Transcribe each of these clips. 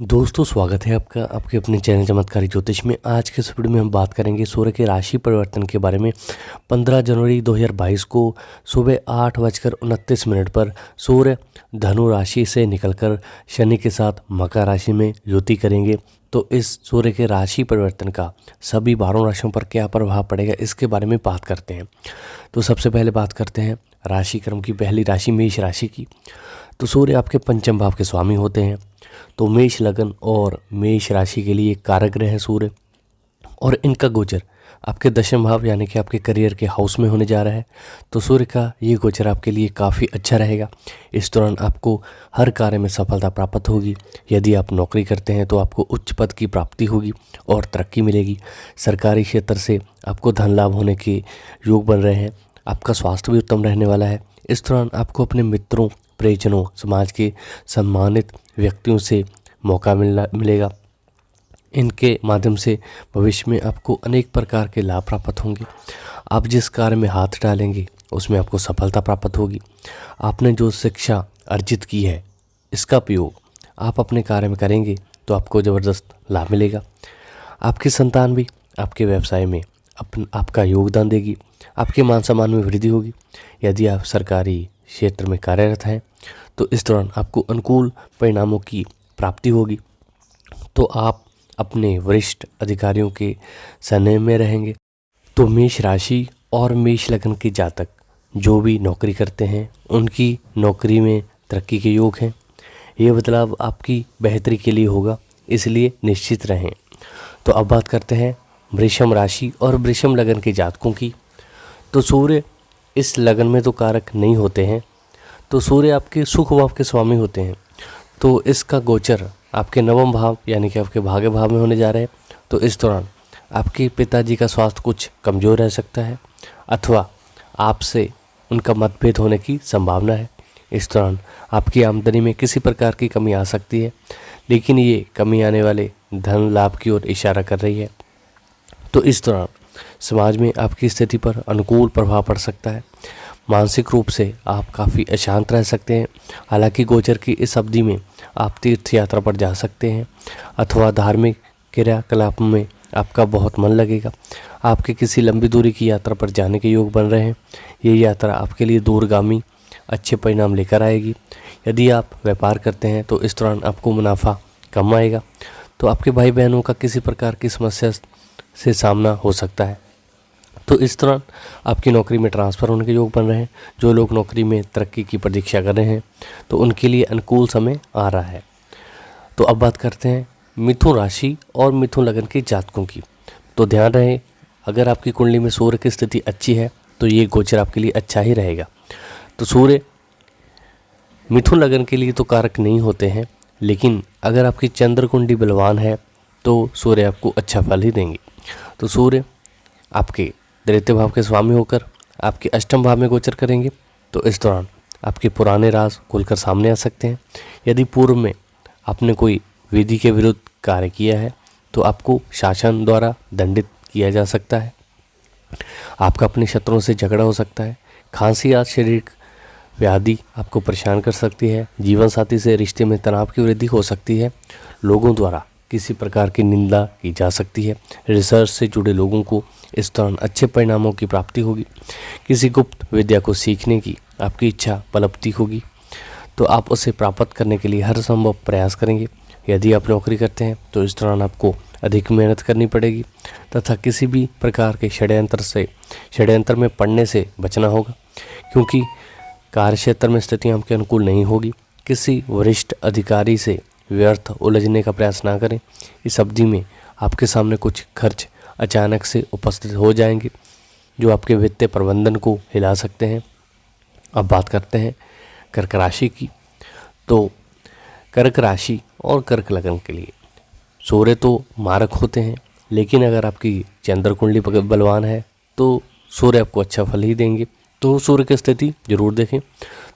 दोस्तों स्वागत है आपका आपके अपने चैनल चमत्कारी ज्योतिष में। आज के इस वीडियो में हम बात करेंगे सूर्य के राशि परिवर्तन के बारे में। 15 जनवरी 2022 को सुबह 8:29 पर सूर्य धनु राशि से निकलकर शनि के साथ मकर राशि में युति करेंगे। तो इस सूर्य के राशि परिवर्तन का सभी 12 राशियों पर क्या प्रभाव पड़ेगा, इसके बारे में बात करते हैं। तो सबसे पहले बात करते हैं राशि क्रम की। पहली राशि मेष राशि की। तो सूर्य आपके पंचम भाव के स्वामी होते हैं। तो मेष लगन और मेष राशि के लिए कारक ग्रह है सूर्य, और इनका गोचर आपके दशम भाव यानी कि आपके करियर के हाउस में होने जा रहा है। तो सूर्य का ये गोचर आपके लिए काफ़ी अच्छा रहेगा। इस दौरान आपको हर कार्य में सफलता प्राप्त होगी। यदि आप नौकरी करते हैं तो आपको उच्च पद की प्राप्ति होगी और तरक्की मिलेगी। सरकारी क्षेत्र से आपको धन लाभ होने के योग बन रहे हैं। आपका स्वास्थ्य भी उत्तम रहने वाला है। इस दौरान आपको अपने मित्रों, परिजनों, समाज के सम्मानित व्यक्तियों से मौका मिलेगा। इनके माध्यम से भविष्य में आपको अनेक प्रकार के लाभ प्राप्त होंगे। आप जिस कार्य में हाथ डालेंगे उसमें आपको सफलता प्राप्त होगी। आपने जो शिक्षा अर्जित की है इसका उपयोग आप अपने कार्य में करेंगे तो आपको ज़बरदस्त लाभ मिलेगा। आपकी संतान भी आपके व्यवसाय में आपका योगदान देगी। आपके मान सम्मान में वृद्धि होगी। यदि आप सरकारी क्षेत्र में कार्यरत हैं तो इस दौरान आपको अनुकूल परिणामों की प्राप्ति होगी। तो आप अपने वरिष्ठ अधिकारियों के संपर्क में रहेंगे। तो मेष राशि और मेष लग्न के जातक जो भी नौकरी करते हैं उनकी नौकरी में तरक्की के योग हैं। ये बदलाव आपकी बेहतरी के लिए होगा, इसलिए निश्चित रहें। तो अब बात करते हैं वृषम राशि और वृषम लग्न के जातकों की। तो सूर्य इस लगन में तो कारक नहीं होते हैं। तो सूर्य आपके सुख भाव के स्वामी होते हैं। तो इसका गोचर आपके नवम भाव यानी कि आपके भाग्य भाव में होने जा रहे हैं। तो इस दौरान आपके पिताजी का स्वास्थ्य कुछ कमज़ोर रह सकता है अथवा आपसे उनका मतभेद होने की संभावना है। इस दौरान आपकी आमदनी में किसी प्रकार की कमी आ सकती है, लेकिन ये कमी आने वाले धन लाभ की ओर इशारा कर रही है। तो इस दौरान समाज में आपकी स्थिति पर अनुकूल प्रभाव पड़ सकता है। मानसिक रूप से आप काफ़ी अशांत रह सकते हैं। हालांकि गोचर की इस अवधि में आप तीर्थ यात्रा पर जा सकते हैं अथवा धार्मिक क्रियाकलापों में आपका बहुत मन लगेगा। आपके किसी लंबी दूरी की यात्रा पर जाने के योग बन रहे हैं। ये यात्रा आपके लिए दूरगामी अच्छे परिणाम लेकर आएगी। यदि आप व्यापार करते हैं तो इस दौरान आपको मुनाफा कम आएगा। तो आपके भाई बहनों का किसी प्रकार की समस्या से सामना हो सकता है। तो इस दौरान आपकी नौकरी में ट्रांसफ़र होने के योग बन रहे हैं। जो लोग नौकरी में तरक्की की प्रतीक्षा कर रहे हैं तो उनके लिए अनुकूल समय आ रहा है। तो अब बात करते हैं मिथुन राशि और मिथुन लग्न के जातकों की। तो ध्यान रहे, अगर आपकी कुंडली में सूर्य की स्थिति अच्छी है तो ये गोचर आपके लिए अच्छा ही रहेगा। तो सूर्य मिथुन लग्न के लिए तो कारक नहीं होते हैं, लेकिन अगर आपकी चंद्र कुंडली बलवान है तो सूर्य आपको अच्छा फल ही देंगे। तो सूर्य आपके द्वितीय भाव के स्वामी होकर आपके अष्टम भाव में गोचर करेंगे। तो इस दौरान आपके पुराने राज खुलकर सामने आ सकते हैं। यदि पूर्व में आपने कोई विधि के विरुद्ध कार्य किया है तो आपको शासन द्वारा दंडित किया जा सकता है। आपका अपने शत्रुओं से झगड़ा हो सकता है। खांसी या शारीरिक व्याधि आपको परेशान कर सकती है। जीवन साथी से रिश्ते में तनाव की वृद्धि हो सकती है। लोगों द्वारा किसी प्रकार की निंदा की जा सकती है। रिसर्च से जुड़े लोगों को इस दौरान अच्छे परिणामों की प्राप्ति होगी। किसी गुप्त विद्या को सीखने की आपकी इच्छा पनपती होगी तो आप उसे प्राप्त करने के लिए हर संभव प्रयास करेंगे। यदि आप नौकरी करते हैं तो इस दौरान आपको अधिक मेहनत करनी पड़ेगी तथा किसी भी प्रकार के षड्यंत्र में पड़ने से बचना होगा, क्योंकि कार्यक्षेत्र में स्थितियाँ आपके अनुकूल नहीं होगी। किसी वरिष्ठ अधिकारी से व्यर्थ उलझने का प्रयास ना करें। इस अवधि में आपके सामने कुछ खर्च अचानक से उपस्थित हो जाएंगे जो आपके वित्तीय प्रबंधन को हिला सकते हैं। अब बात करते हैं कर्क राशि की। तो कर्क राशि और कर्क लग्न के लिए सूर्य तो मारक होते हैं, लेकिन अगर आपकी चंद्र कुंडली बलवान है तो सूर्य आपको अच्छा फल ही देंगे। तो सूर्य की स्थिति जरूर देखें।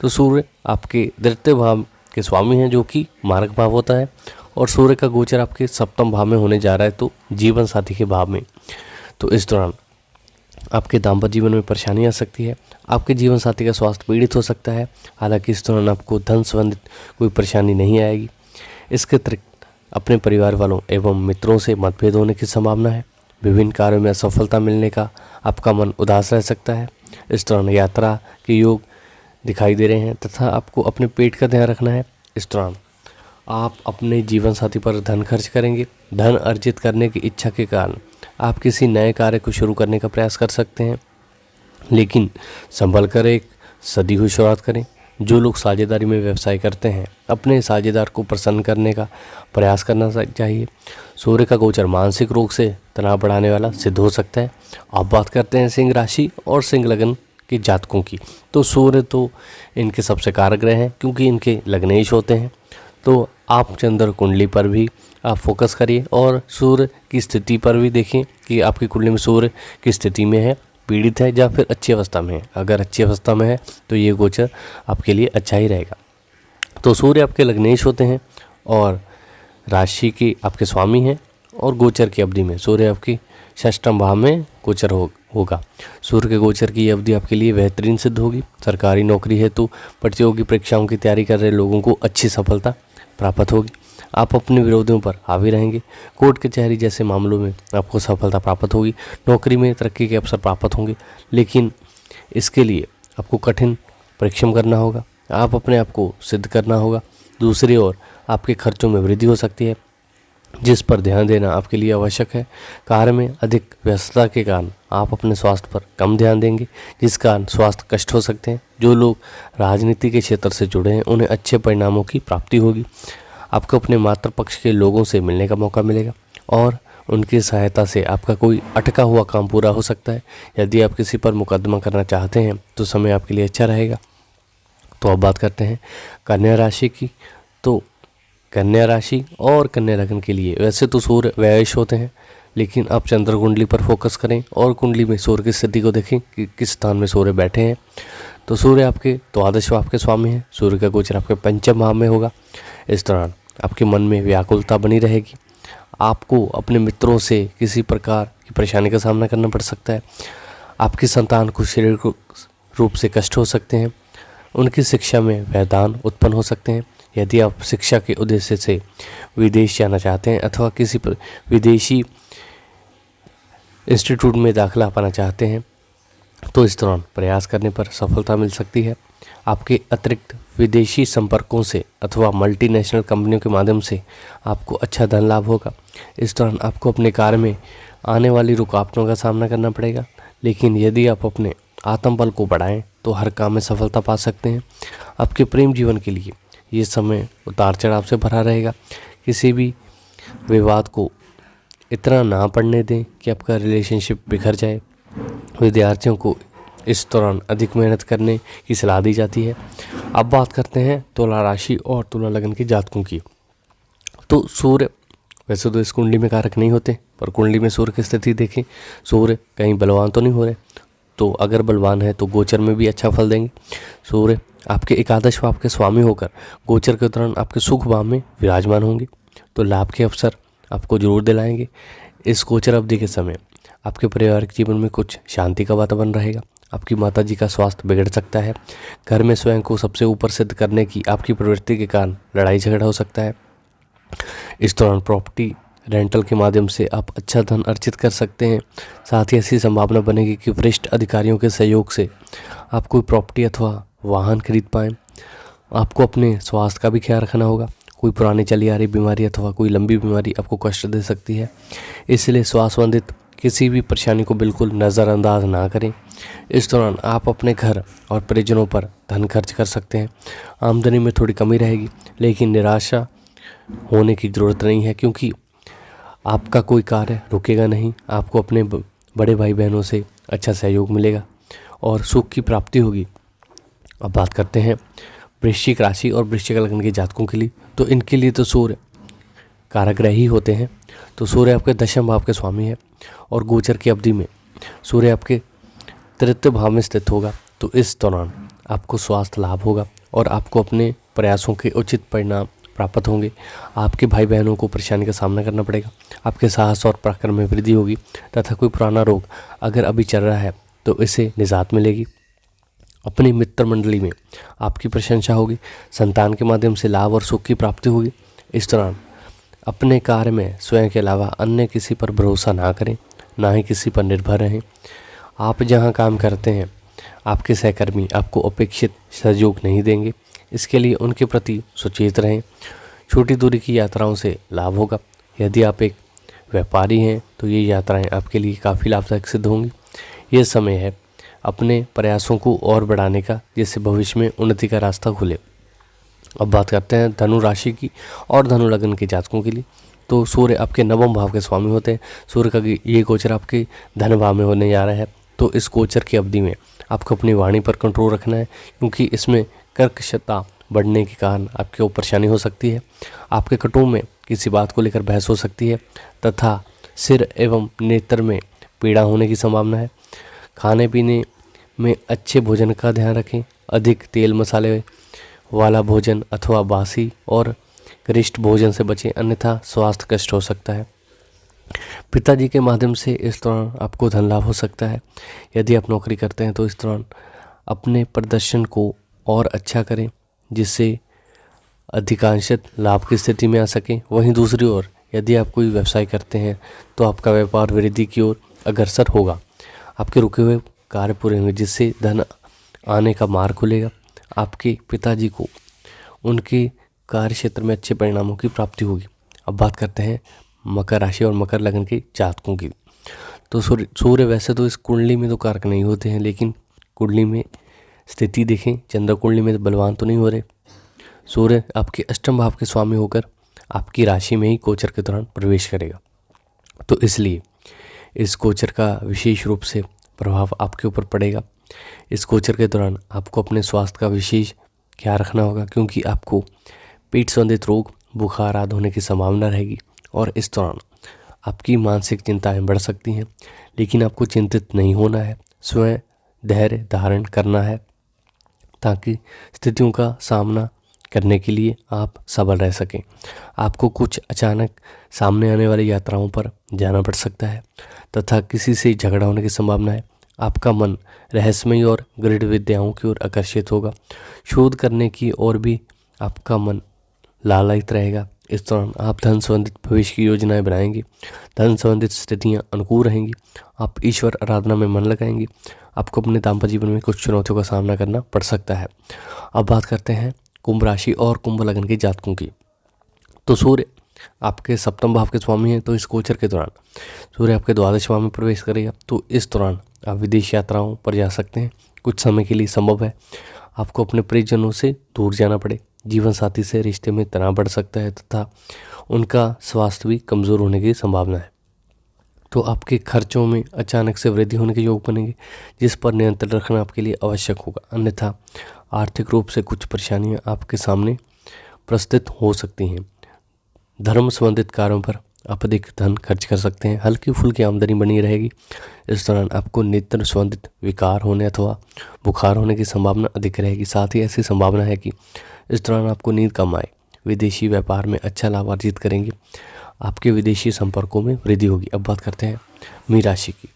तो सूर्य आपके द्वितीय भाव के स्वामी हैं जो कि मारक भाव होता है, और सूर्य का गोचर आपके सप्तम भाव में होने जा रहा है, तो जीवन साथी के भाव में। तो इस दौरान आपके दाम्पत्य जीवन में परेशानी आ सकती है। आपके जीवन साथी का स्वास्थ्य पीड़ित हो सकता है। हालांकि इस दौरान आपको धन संबंधित कोई परेशानी नहीं आएगी। इसके अतिरिक्त अपने परिवार वालों एवं मित्रों से मतभेद होने की संभावना है। विभिन्न कार्यों में असफलता मिलने का आपका मन उदास रह सकता है। इस दौरान यात्रा के योग दिखाई दे रहे हैं तथा आपको अपने पेट का ध्यान रखना है। इस दौरान आप अपने जीवन साथी पर धन खर्च करेंगे। धन अर्जित करने की इच्छा के कारण आप किसी नए कार्य को शुरू करने का प्रयास कर सकते हैं, लेकिन संभल कर एक सदी हुई शुरुआत करें। जो लोग साझेदारी में व्यवसाय करते हैं, अपने साझेदार को प्रसन्न करने का प्रयास करना चाहिए। सूर्य का गोचर मानसिक रोग से तनाव बढ़ाने वाला सिद्ध हो सकता है। अब बात करते हैं सिंह राशि और सिंह लगन के जातकों की। तो सूर्य तो इनके सबसे कारक ग्रह हैं, क्योंकि इनके लग्नेश होते हैं। तो आप चंद्र कुंडली पर भी आप फोकस करिए और सूर्य की स्थिति पर भी देखें कि आपकी कुंडली में सूर्य की स्थिति में है, पीड़ित है या फिर अच्छी अवस्था में है। अगर अच्छी अवस्था में है तो ये गोचर आपके लिए अच्छा ही रहेगा। तो सूर्य आपके लग्नेश होते हैं और राशि के आपके स्वामी हैं, और गोचर की अवधि में सूर्य आपकी षष्ठम भाव में गोचर होगा। सूर्य के गोचर की अवधि आपके लिए बेहतरीन सिद्ध होगी। सरकारी नौकरी हेतु प्रतियोगी परीक्षाओं की तैयारी कर रहे लोगों को अच्छी सफलता प्राप्त होगी। आप अपने विरोधियों पर हावी रहेंगे। कोर्ट कचहरी जैसे मामलों में आपको सफलता प्राप्त होगी। नौकरी में तरक्की के अवसर प्राप्त होंगे, लेकिन इसके लिए आपको कठिन परिश्रम करना होगा। आप अपने आप को सिद्ध करना होगा। दूसरी ओर आपके खर्चों में वृद्धि हो सकती है, जिस पर ध्यान देना आपके लिए आवश्यक है। कार्य में अधिक व्यस्तता के कारण आप अपने स्वास्थ्य पर कम ध्यान देंगे, जिस कारण स्वास्थ्य कष्ट हो सकते हैं। जो लोग राजनीति के क्षेत्र से जुड़े हैं, उन्हें अच्छे परिणामों की प्राप्ति होगी। आपको अपने मातृपक्ष के लोगों से मिलने का मौका मिलेगा और उनकी सहायता से आपका कोई अटका हुआ काम पूरा हो सकता है। यदि आप किसी पर मुकदमा करना चाहते हैं तो समय आपके लिए अच्छा रहेगा। तो अब बात करते हैं कन्या राशि की। तो कन्या राशि और कन्या लग्न के लिए वैसे तो सूर्य व्ययश होते हैं, लेकिन आप चंद्र कुंडली पर फोकस करें और कुंडली में सूर्य की स्थिति को देखें कि किस स्थान में सूर्य बैठे हैं। तो सूर्य आपके द्वादश भाव के स्वामी हैं। सूर्य का गोचर आपके पंचम भाव में होगा। इस दौरान आपके मन में व्याकुलता बनी रहेगी। आपको अपने मित्रों से किसी प्रकार की परेशानी का सामना करना पड़ सकता है। आपकी संतान को शारीरिक रूप से कष्ट हो सकते हैं। उनकी शिक्षा में व्यवधान उत्पन्न हो सकते हैं। यदि आप शिक्षा के उद्देश्य से विदेश जाना चाहते हैं अथवा किसी विदेशी इंस्टीट्यूट में दाखिला पाना चाहते हैं, तो इस दौरान प्रयास करने पर सफलता मिल सकती है। आपके अतिरिक्त विदेशी संपर्कों से अथवा मल्टीनेशनल कंपनियों के माध्यम से आपको अच्छा धन लाभ होगा। इस दौरान आपको अपने कार्य में आने वाली रुकावटों का सामना करना पड़ेगा, लेकिन यदि आप अपने आत्मबल को बढ़ाएं तो हर काम में सफलता पा सकते हैं। आपके प्रेम जीवन के लिए ये समय उतार चढ़ाव से भरा रहेगा। किसी भी विवाद को इतना ना पड़ने दें कि आपका रिलेशनशिप बिखर जाए। विद्यार्थियों को इस दौरान अधिक मेहनत करने की सलाह दी जाती है। अब बात करते हैं तुला राशि और तुला लगन के जातकों की। तो सूर्य वैसे तो इस कुंडली में कारक नहीं होते, पर कुंडली में सूर्य की स्थिति देखें। सूर्य कहीं बलवान तो नहीं हो रहे, तो अगर बलवान है तो गोचर में भी अच्छा फल देंगे। सूर्य आपके एकादश भाव के स्वामी होकर गोचर के दौरान आपके सुख भाव में विराजमान होंगे, तो लाभ के अवसर आपको जरूर दिलाएंगे। इस गोचर अवधि के समय आपके पारिवारिक जीवन में कुछ शांति का वातावरण रहेगा। आपकी माताजी का स्वास्थ्य बिगड़ सकता है। घर में स्वयं को सबसे ऊपर सिद्ध करने की आपकी प्रवृत्ति के कारण लड़ाई झगड़ा हो सकता है। इस दौरान प्रॉपर्टी रेंटल के माध्यम से आप अच्छा धन अर्जित कर सकते हैं। साथ ही ऐसी संभावना बनेगी कि वरिष्ठ अधिकारियों के सहयोग से आप कोई प्रॉपर्टी अथवा वाहन खरीद पाएँ। आपको अपने स्वास्थ्य का भी ख्याल रखना होगा। कोई पुरानी चली आ रही बीमारी अथवा कोई लंबी बीमारी आपको कष्ट दे सकती है, इसलिए श्वास संबंधित किसी भी परेशानी को बिल्कुल नज़रअंदाज ना करें। इस दौरान आप अपने घर और परिजनों पर धन खर्च कर सकते हैं। आमदनी में थोड़ी कमी रहेगी, लेकिन निराशा होने की ज़रूरत नहीं है, क्योंकि आपका कोई कार्य रुकेगा नहीं। आपको अपने बड़े भाई बहनों से अच्छा सहयोग मिलेगा और सुख की प्राप्ति होगी। अब बात करते हैं वृश्चिक राशि और वृश्चिक लग्न के जातकों के लिए। तो इनके लिए तो सूर्य कारक ही होते हैं। तो सूर्य आपके दशम भाव के स्वामी है और गोचर की अवधि में सूर्य आपके तृतीय भाव में स्थित होगा। तो इस दौरान आपको स्वास्थ्य लाभ होगा और आपको अपने प्रयासों के उचित परिणाम प्राप्त होंगे। आपके भाई बहनों को परेशानी का सामना करना पड़ेगा। आपके साहस और पराक्रम में वृद्धि होगी तथा कोई पुराना रोग अगर अभी चल रहा है तो इसे निजात मिलेगी। अपनी मित्र मंडली में आपकी प्रशंसा होगी। संतान के माध्यम से लाभ और सुख की प्राप्ति होगी। इस दौरान अपने कार्य में स्वयं के अलावा अन्य किसी पर भरोसा ना करें, ना ही किसी पर निर्भर रहें। आप जहां काम करते हैं आपके सहकर्मी आपको अपेक्षित सहयोग नहीं देंगे, इसके लिए उनके प्रति सचेत रहें। छोटी दूरी की यात्राओं से लाभ होगा। यदि आप एक व्यापारी हैं तो ये यात्राएं आपके लिए काफ़ी लाभदायक सिद्ध होंगी। ये समय है अपने प्रयासों को और बढ़ाने का, जिससे भविष्य में उन्नति का रास्ता खुले। अब बात करते हैं धनु राशि की और धनु लग्न के जातकों के लिए। तो सूर्य आपके नवम भाव के स्वामी होते हैं। सूर्य का ये गोचर आपके धन भाव में होने जा रहा है। तो इस गोचर की अवधि में आपको अपनी वाणी पर कंट्रोल रखना है, क्योंकि इसमें कर्कशता बढ़ने के कारण आपको परेशानी हो सकती है। आपके कुटुंब में किसी बात को लेकर बहस हो सकती है तथा सिर एवं नेत्र में पीड़ा होने की संभावना है। खाने पीने में अच्छे भोजन का ध्यान रखें। अधिक तेल मसाले वाला भोजन अथवा बासी और गरिष्ठ भोजन से बचें, अन्यथा स्वास्थ्य कष्ट हो सकता है। पिताजी के माध्यम से इस दौरान आपको धन लाभ हो सकता है। यदि आप नौकरी करते हैं तो इस दौरान अपने प्रदर्शन को और अच्छा करें, जिससे अधिकांशत लाभ की स्थिति में आ सकें। वहीं दूसरी ओर यदि आप कोई व्यवसाय करते हैं तो आपका व्यापार वृद्धि की ओर अग्रसर होगा। आपके रुके हुए कार्य पूरे होंगे, जिससे धन आने का मार्ग खुलेगा। आपके पिताजी को उनके कार्य क्षेत्र में अच्छे परिणामों की प्राप्ति होगी। अब बात करते हैं मकर राशि और मकर लग्न के जातकों की। तो सूर्य वैसे तो इस कुंडली में तो कारक नहीं होते हैं, लेकिन कुंडली में स्थिति देखें, चंद्र कुंडली में तो बलवान तो नहीं हो रहे। सूर्य आपके अष्टम भाव के स्वामी होकर आपकी राशि में ही गोचर के दौरान प्रवेश करेगा। तो इसलिए इस गोचर का विशेष रूप से प्रभाव आपके ऊपर पड़ेगा। इस गोचर के दौरान आपको अपने स्वास्थ्य का विशेष ख्याल रखना होगा, क्योंकि आपको पेट संबंधित रोग, बुखार आदि होने की संभावना रहेगी। और इस दौरान आपकी मानसिक चिंताएं बढ़ सकती हैं, लेकिन आपको चिंतित नहीं होना है। स्वयं धैर्य धारण करना है, ताकि स्थितियों का सामना करने के लिए आप सबल रह सकें। आपको कुछ अचानक सामने आने वाली यात्राओं पर जाना पड़ सकता है तथा किसी से झगड़ा होने की संभावना है। आपका मन रहस्यमय और गृढ़ विद्याओं की ओर आकर्षित होगा। शोध करने की ओर भी आपका मन लालायित रहेगा। इस दौरान आप धन संबंधित भविष्य की योजनाएं बनाएंगे। धन संबंधित स्थितियां अनुकूल रहेंगी। आप ईश्वर आराधना में मन लगाएंगे। आपको अपने दाम्पत्य जीवन में कुछ चुनौतियों का सामना करना पड़ सकता है। अब बात करते हैं कुंभ राशि और कुंभ लग्न के जातकों की। तो सूर्य आपके सप्तम भाव के स्वामी हैं। तो इस गोचर के दौरान सूर्य आपके द्वादश भाव में प्रवेश करेगा। तो इस दौरान आप विदेश यात्राओं पर जा सकते हैं। कुछ समय के लिए संभव है आपको अपने परिजनों से दूर जाना पड़े। जीवन साथी से रिश्ते में तनाव बढ़ सकता है तथा उनका स्वास्थ्य भी कमज़ोर होने की संभावना है। तो आपके खर्चों में अचानक से वृद्धि होने के योग बनेंगे, जिस पर नियंत्रण रखना आपके लिए आवश्यक होगा, अन्यथा आर्थिक रूप से कुछ परेशानियां आपके सामने प्रस्तुत हो सकती हैं। धर्म संबंधित कार्यों पर आप अधिक धन खर्च कर सकते हैं। हल्की फुल्की आमदनी बनी रहेगी। इस दौरान आपको नेत्र संबंधित विकार होने अथवा बुखार होने की संभावना अधिक रहेगी। साथ ही ऐसी संभावना है कि इस दौरान आपको नींद कम आए। विदेशी व्यापार में अच्छा लाभ अर्जित करेंगे। आपके विदेशी संपर्कों में वृद्धि होगी। अब बात करते हैं मीन राशि की।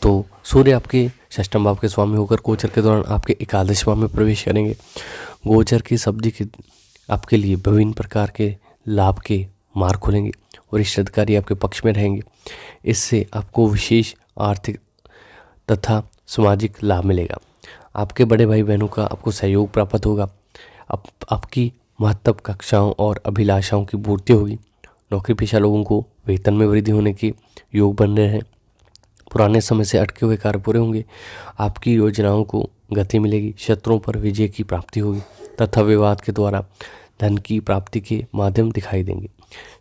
तो सूर्य आपके षष्ठम भाव के स्वामी होकर गोचर के दौरान आपके एकादश भाव में प्रवेश करेंगे। गोचर की अवधि के आपके लिए विभिन्न प्रकार के लाभ के मार्ग खुलेंगे और वरिष्ठ अधिकारी आपके पक्ष में रहेंगे। इससे आपको विशेष आर्थिक तथा सामाजिक लाभ मिलेगा। आपके बड़े भाई बहनों का आपको सहयोग प्राप्त होगा। आपकी महत्वाकांक्षाओं और अभिलाषाओं की पूर्ति होगी। नौकरी पेशा लोगों को वेतन में वृद्धि होने के योग बन रहे हैं। पुराने समय से अटके हुए कार्य पूरे होंगे। आपकी योजनाओं को गति मिलेगी। शत्रुओं पर विजय की प्राप्ति होगी तथा विवाद के द्वारा धन की प्राप्ति के माध्यम दिखाई देंगे।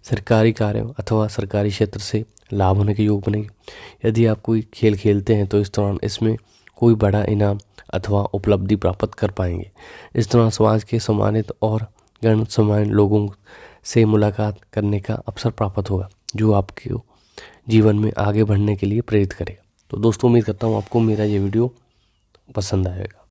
सरकारी कार्यों अथवा सरकारी क्षेत्र से लाभ होने के योग बनेंगे। यदि आप कोई खेल खेलते हैं तो इस दौरान इसमें कोई बड़ा इनाम अथवा उपलब्धि प्राप्त कर पाएंगे। इस दौरान समाज के सम्मानित और गणमान्य लोगों से मुलाकात करने का अवसर प्राप्त होगा, जो आपके जीवन में आगे बढ़ने के लिए प्रेरित करेगा। तो दोस्तों, उम्मीद करता हूँ आपको मेरा ये वीडियो पसंद आएगा।